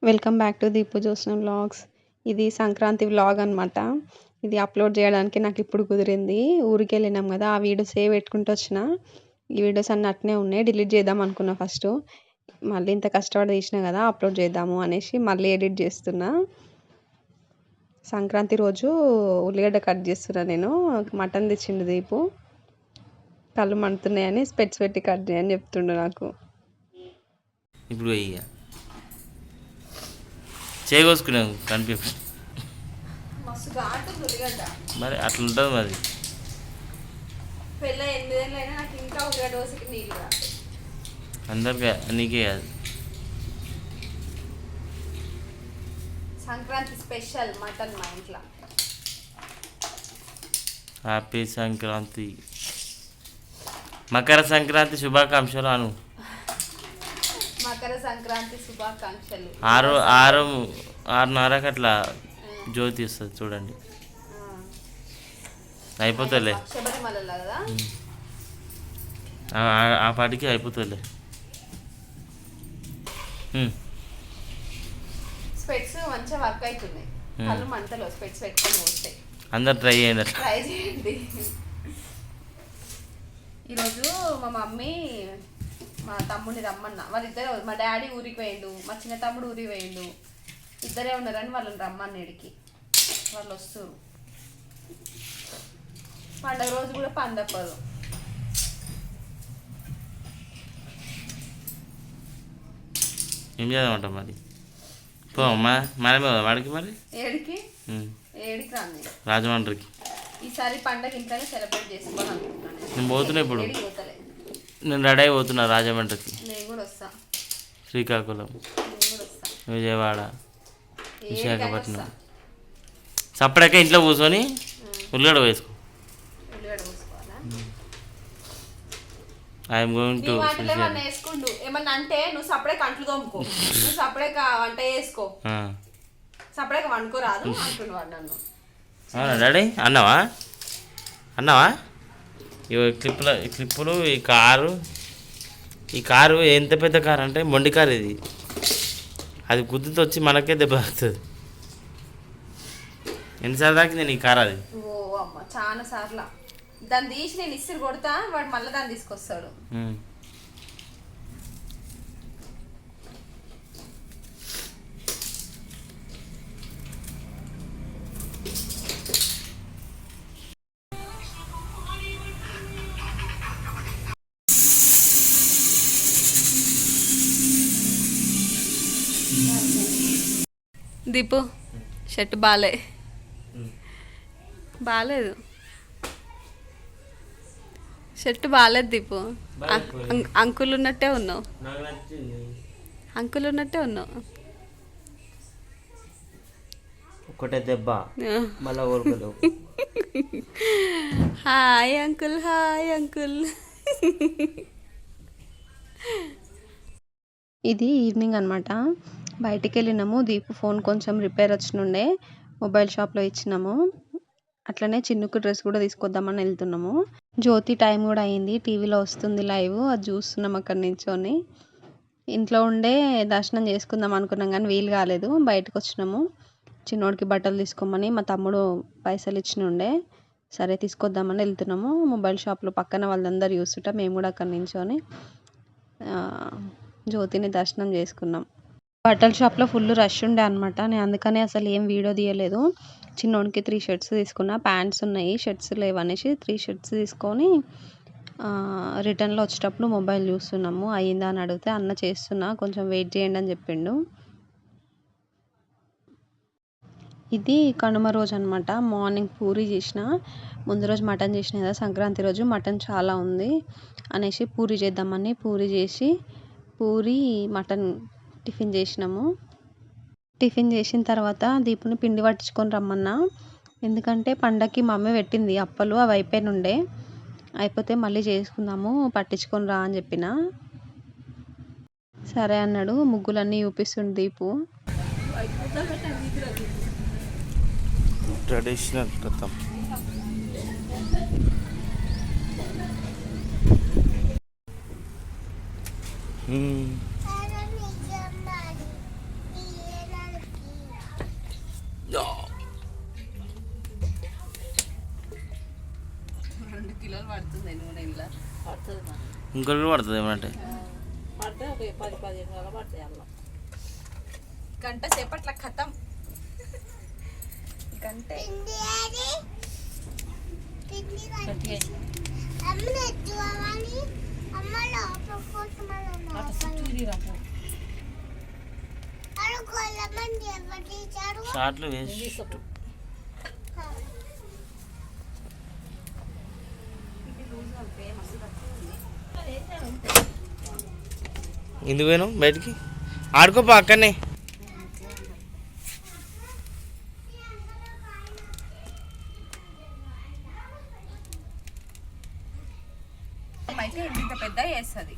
Welcome back to Deepu Joshna vlogs. ఇది Sankranti vlog అనమాట. ఇది అప్లోడ్ చేయడానికి నాకు ఇప్పుడు కుదిరింది. ఊరికి వెళ్ళినాం కదా, ఆ వీడియో సేవ్ పెట్టుకుంటూ వచ్చిన. ఈ వీడియోస్ అన్నీ అట్నే ఉన్నాయి, డిలీట్ చేద్దాం అనుకున్నా ఫస్ట్. మళ్ళీ ఇంత కష్టపడి తీసినా కదా, అప్లోడ్ చేద్దాము అనేసి మళ్ళీ ఎడిట్ చేస్తున్నా. సంక్రాంతి రోజు ఉల్లిగడ్డ కట్ చేస్తున్నా నేను. మటన్ తెచ్చిండు దీపు. కళ్ళు మండుతున్నాయని స్పెట్స్ పెట్టి కట్ చేయని చెప్తుండు నాకు. ఇప్పుడు చేయకోసుకున్నాం కనిపి మరి అట్లా ఉంటుంది మరి. అందరికీ నీకే కాదు. సంక్రాంతి స్పెషల్ మటన్ మా ఇంట్లో. హ్యాపీ సంక్రాంతి, మకర సంక్రాంతి శుభాకాంక్షలు అను. మకర సంక్రాంతి శుభాకాంక్షలు. 6:30కి అట్లా జ్యోతి వస్తుంది చూడండి. అయిపోతుందిలే, ఆ పాటికి అయిపోతుందిలే. స్పెట్స్ మంచిగా వర్క్ అవుతున్నాయి. కళ్ళు మంటలో స్పెట్స్ పెట్టుకొని వస్తాయి. అందరు ట్రై చేయండి. ఈరోజు మా మమ్మీ మా తమ్ముడిని రమ్మన్నా. వాళ్ళిద్దరే, మా డాడీ ఊరికి పోయిండు, మా చిన్న తమ్ముడు ఊరికి పోయిండు. ఇద్దరే ఉన్నారని వాళ్ళని రమ్మన్నేడికి. వాళ్ళు వస్తారు. పండగ రోజు కూడా పని తప్పదు. ఏం చేద్దామంట మరి? పోమ్మా మనమే వాడికి మరి ఏడికి రాండి, రాజమండ్రికి. ఈసారి పండగ ఇంట్లోనే సెలబ్రేట్ చేసుకోవాలి అనుకుంటున్నాను. నేను పోతున్నా ఇప్పుడు. నేను రెడీ అయిపోతున్నా రాజమండ్రికి. నేను కూడా వస్తా. శ్రీకాకుళం, విజయవాడ, విశాఖపట్నం. సపరేక ఇంట్లో కూర్చొని ఉల్లిగడ్డ వేసుకో. ఐఎమ్ గోయింగ్ టు వేసుకుండు. ఏమన్నా అంటే నువ్వు సపరేక అంట్లు తోముకో, నువ్వు సపరేక వంట చేసుకో, సపరేక వండుకోరాదు అంటున్నాడు నన్ను. అవునా డాడీ? అన్నావా? క్లిప్పులు. ఈ కారు ఎంత పెద్ద కారు అంటే మొండి కారు ఇది. అది గుద్దుతో వచ్చి మనకే దెబ్బ అవుతుంది. ఎన్నిసార్లు దాకా నేను ఈ కారు అది. ఓ అమ్మ, చాలా సార్లు. దాన్ని తీసి నేను ఇస్త్రీ కొడతా, వాడు మళ్ళీ దాన్ని తీసుకొస్తాడు. దీపు షర్ట్ బాగాలేదు. షర్ట్ బాగాలేదు దీపు. అంకుల్ ఉన్నట్టే ఉన్నావు. ఒకటే దెబ్బ మళ్ళా ఊరుకోలేవు. Hi uncle. ఇది ఈవినింగ్ అనమాట. బయటికి వెళ్ళినాము. దీపు ఫోన్ కొంచెం రిపేర్ వచ్చినుండే, మొబైల్ షాప్లో ఇచ్చినాము. అట్లనే చిన్నుకు డ్రెస్ కూడా తీసుకొద్దామని వెళ్తున్నాము. జ్యోతి టైం కూడా అయింది, టీవీలో వస్తుంది లైవ్, అది చూస్తున్నాం అక్కడి నుంచొని. ఇంట్లో ఉండే దర్శనం చేసుకుందాం అనుకున్నాం కానీ వీలు కాలేదు, బయటకు వచ్చినాము. చిన్నోడికి బట్టలు తీసుకోమని మా తమ్ముడు పైసలు ఇచ్చినుండే, సరే తీసుకొద్దామని వెళ్తున్నాము. మొబైల్ షాప్లో పక్కన వాళ్ళందరూ చూస్తుంటా మేము కూడా అక్కడి నుంచొని జ్యోతిని దర్శనం చేసుకున్నాం. బట్టల షాప్లో ఫుల్ రష్ ఉండే అనమాట. నేను అందుకనే అసలు ఏం వీడియో తీయలేదు. చిన్నోడికి 3 షర్ట్స్ తీసుకున్నా, ప్యాంట్స్ ఉన్నాయి, షర్ట్స్ లేవనేసి 3 షర్ట్స్ తీసుకొని రిటర్న్లో వచ్చేటప్పుడు మొబైల్ చూస్తున్నాము. అయ్యిందా అని అడిగితే అన్న చేస్తున్నా, కొంచెం వెయిట్ చేయండి అని చెప్పిండు. ఇది కనుమ రోజు అనమాట. మార్నింగ్ పూరి చేసిన, ముందు రోజు మటన్ చేసిన కదా, సంక్రాంతి రోజు మటన్ చాలా ఉంది అనేసి పూరి చేద్దామని పూరి చేసి మటన్ టిఫిన్ చేసినాము. టిఫిన్ చేసిన తర్వాత దీపుని పిండి పట్టించుకొని రమ్మన్నా. ఎందుకంటే పండగకి మమ్మీ పెట్టింది అప్పలు, అవి అయిపోయినుండే. అయిపోతే మళ్ళీ చేసుకుందాము, పట్టించుకొని రా అని చెప్పిన. సరే అన్నాడు. ముగ్గులన్నీ చూపిస్తుండు దీపు. ట్రెడిషనల్ రథం. 2 కిలోలు పడుతుంది నూనె ఇలా పడుతుంది ఇంకొకటి పడుతుంది ఏమంటే పడితే ఒక 10-15 రోజులు పడతాయి అల్లం గంట సేపట్ల ఖతం గంట షార్ట్లు వేసి ఎందుకు పోయినావు బయటికి ఆడుకోపా అక్కడనే అయితే ఇంత పెద్ద వేస్తుంది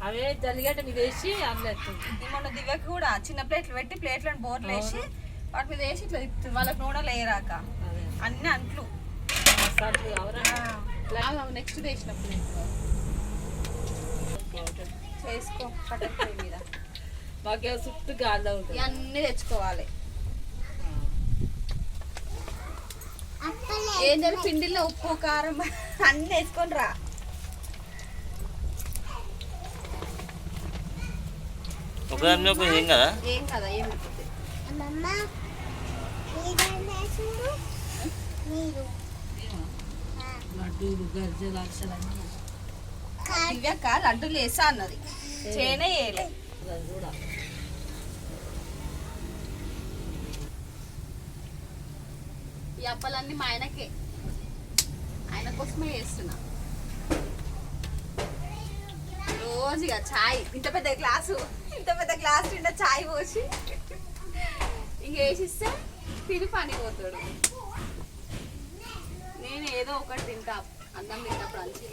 అవే జల్లిగడ్డ మీద వేసి ఆమ్లెట్ మొన్న దివ్యకి కూడా చిన్న ప్లేట్లు పెట్టి ప్లేట్లను బోర్లు వేసి వాటి మీద వేసి ఇట్లా తిప్పుతుంది వాళ్ళకి నూనె లేరాక అన్ని అంట్లు నెక్స్ట్ వేసినప్పుడు చేసుకో కట్టెల మీద మాకే చుట్టూ గాలి అవుతుంది అన్నీ తెచ్చుకోవాలి ఏంటంటే పిండిలో ఉప్పు కారం అన్నీ వేసుకొని రా ఒకదాని ఒక ఏం కదా ఏం కదా ఏం లడ్డూలు గజ్జలు అక్షలన్నీ దివ్యక్క లడ్డూలు వేసా అన్నది చేనే వేయలే కూడా ఈ అప్పలన్నీ మా ఆయనకే ఆయన కోసమే చేస్తున్నా రోజుగా చాయ్ ఇంత పెద్ద గ్లాసు నిండా చాయ్ పోసి ఇంక వేసిస్తే తిని పని పోతాడు నేను ఏదో ఒకటి తింటా అన్నం తింటప్పుడు అంచి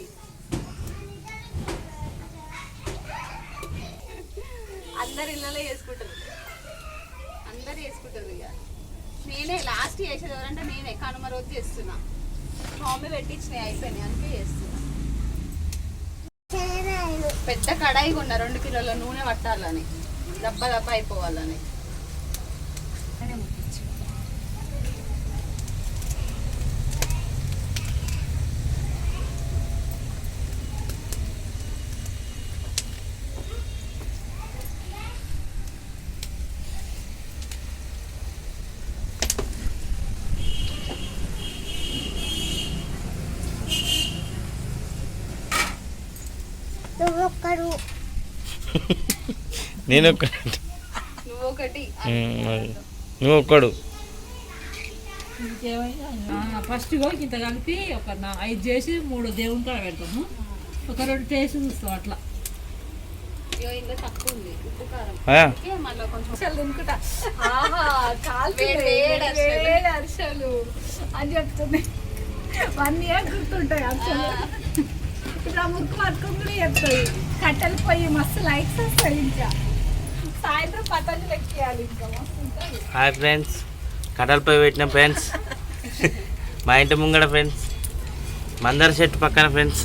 అందరు ఇళ్ళలో చేసుకుంటారు ఇక నేనే లాస్ట్ చేసేది ఎవరంటే నేనే కనుమ రోజు చేస్తున్నా మమ్మీ పెట్టించినాయి అయిపోయినాయి అందుకే చేస్తున్నా పెద్ద కడాయి కొన్న 2 కిలోల నూనె పట్టాలని దబ్బ అయిపోవాలని నేను ఒక్కడు నువ్వు ఒక్కడు ఫస్ట్ ఇంత కలిపి ఒక 5 చేసి 3 దేవుని కాడ పెడతాము ఒక 2 టేస్ట్ చూస్తాం అట్లా తక్కువ ఉంది ఉప్పు కారం మళ్ళీ కొంచెం తినుకుంటా అరిసెలు అని చెప్తుంది 1 year గుర్తుంటాయి అరిసెలు ఇప్పుడు ఆ ముక్కు పట్టుకుని చెప్తాయి కట్టెలు పోయి మస్తు లైక్స్ వస్తాయి ఇంకా సాయంత్రం పతంజలు ఎక్కియాలి ఇంకా మస్తు ఉంటుంది హాయ్ ఫ్రెండ్స్ కట్టెలపై పెట్టిన ఫ్రెండ్స్ మా ఇంటి ముంగడ ఫ్రెండ్స్ మందార చెట్టు పక్కన ఫ్రెండ్స్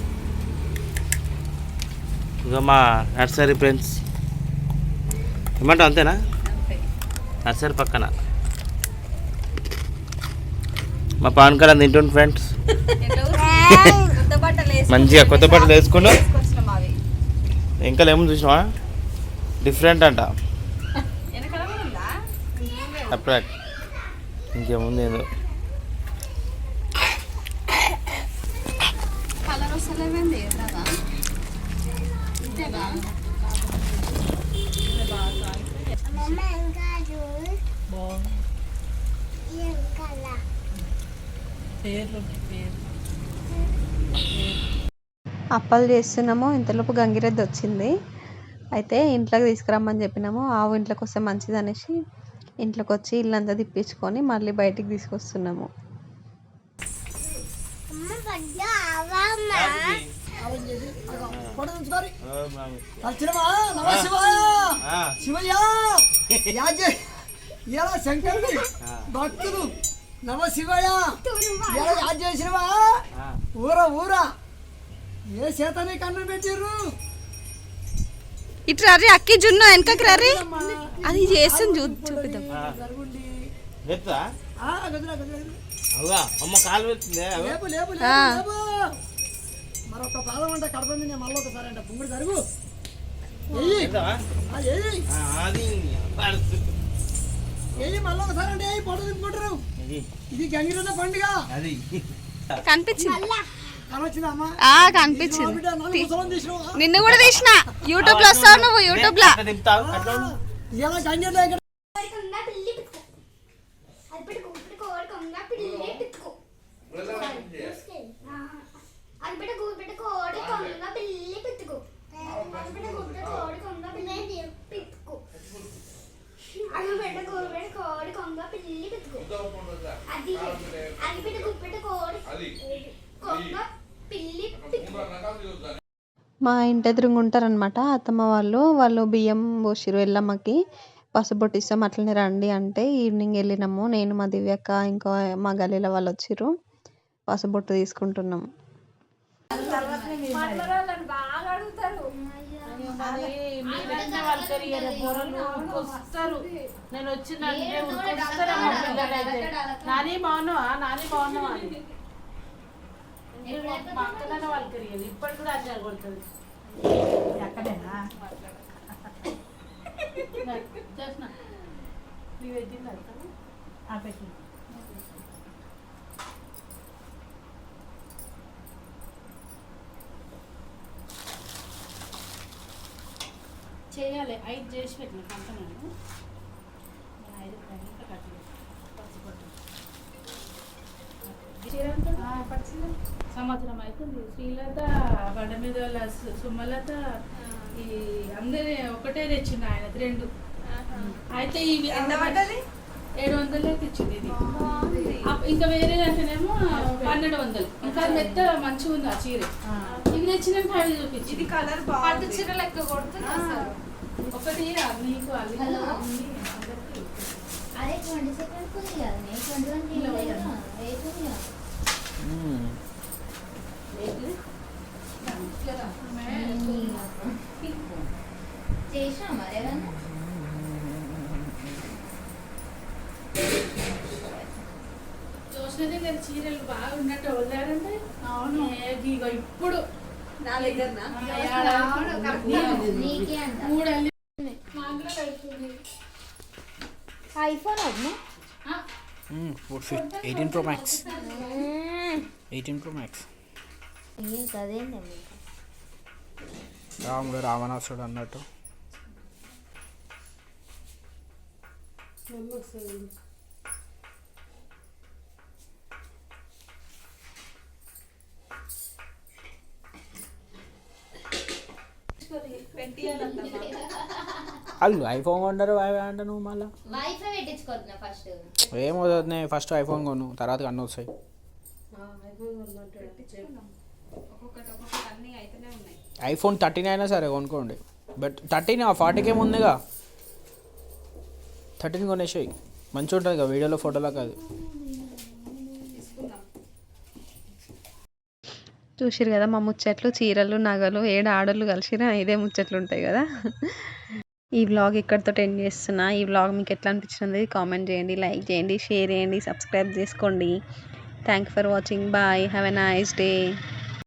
ఇక మా నర్సరీ ఫ్రెండ్స్ ఏమంటావు అంతేనా నర్సరీ పక్కన మా పవన్ కళ్యాణ్ తింటుండు ఫ్రెండ్స్ మంచిగా కొత్త బట్టలు వేసుకుంటూ ఇంకా ఏమో చూసినావా డిఫరెంట్ అంట అప్రాక్ ఇంకేముంది ఏదో కలర్ వస్తలేదండి అప్పాలు చేస్తున్నాము ఇంతలోపు గంగిరెద్దు వచ్చింది అయితే ఇంట్లోకి తీసుకురమ్మని చెప్పినాము ఆవు ఇంట్లోకి వస్తే మంచిది అనేసి ఇంట్లోకి వచ్చి ఇల్లంతా తిప్పించుకొని మళ్ళీ బయటికి తీసుకొస్తున్నాము శంకరుడి భక్తులు నమ శివయ యాద్ చేసినవా ఊరా ఏ చేతని కన్ను పెట్టిర్రు ఇటు రీ అక్కి జున్ను వెనకకి రీ అది చేస్తుంది చూపిద్దాం ఎత్తా గదిరా గదిరా అవుగా అమ్మ కాలు వెళ్తుందే లేపు లేపు లేపు మరొక పాదం అంటే కడపంది నేను మళ్ళీ ఒకసారి అంటే పుంగుడు జరుగు అది మళ్ళీ ఒకసారి అంటే పొడ తిప్పుకుంటారు ఇది గంగిరన్న పండుగ అది కనిపించింది కనొచ్చిందమ్మా కనిపించింది ముసలం తీసినావా నిన్ను కూడా తీసిన యూట్యూబ్ లో వస్తావు నువ్వు యూట్యూబ్ లో ఇలా గంగిరలో ఇక్కడ మా ఇంటి ఎదురుగా ఉంటారనమాట అత్తమ్మ వాళ్ళు బియ్యం పోసిరు ఎల్లమ్మకి పసుబొట్టు ఇస్తాం అట్లనే రండి అంటే ఈవినింగ్ వెళ్ళినాము నేను మా దివ్యక్క ఇంకా మా గల్లీల వాళ్ళు వచ్చిర్రు పసుబొట్టు తీసుకుంటున్నాం బాగా అడుగుతారు నేను వచ్చిన నాని బాగున్నావా నాని బాగున్నావా అని మా అక్కలనే వాళ్ళు తిరిగేది ఇప్పటికి కూడా అన్నీ కొడుతుంది ఎక్కడేనా చేసిన నీవు ఎత్తింది పెట్టి చేయాలి 5 చేసి పెట్టిన కంటనాను 5 ఇంకా కట్టలేదు సంవత్సరం అవుతుంది శ్రీలత బండ మీద వాళ్ళ సుమలత ఈ అందరి ఒకటే తెచ్చింది ఆయన 2 అయితే ఇవి 700 తెచ్చింది ఇది ఇంకా వేరే అంటేనేమో 1200 ఇంకా మెత్త మంచిగా ఉంది ఆ చీర ఇవి తెచ్చినాక అవి చూపించి ఇది కలర్ పట్టు చీర లెక్క కొడుతుంది ఒకటి నీకు అది అరే 20 సెకండ్స్ ఉంది కదా 21 చేసినా మరి ఏమన్నా చూసినది నేను చీరలు బాగా ఉన్నట్టు వదిలారంటే అవును ఇగో ఇప్పుడు నా దగ్గర 3 ఐఫోన్ అవునా 18 Pro Max 18 Pro Max అదేంటి రాముడు రావణాసుడు అన్నట్టు వాళ్ళు ఐఫోన్ కొంటారు అంట నువ్వు మళ్ళీ వైఫై పెట్టించుకోవద్దునా ఫస్ట్ ఏమవుతుంది ఫస్ట్ ఐఫోన్ కొను తర్వాత అన్నీ వస్తాయి ఐఫోన్ 13 అయినా సరే కొనుక్కోండి బట్ 13 40K ఉందిగా 13 కొనేసాయి మంచిగా ఉంటుంది కదా వీడియోలో ఫోటోలో కాదు చూసిరు కదా మా ముచ్చట్లు చీరలు నగలు ఆడోళ్ళు కలిసిరా ఇదే ముచ్చట్లు ఉంటాయి కదా ఈ వ్లాగ్ ఇక్కడితో ఎండ్ చేస్తున్నా ఈ వ్లాగ్ మీకు ఎట్లా అనిపించింది కామెంట్ చేయండి లైక్ చేయండి షేర్ చేయండి సబ్స్క్రైబ్ చేసుకోండి thank for watching bye have a nice day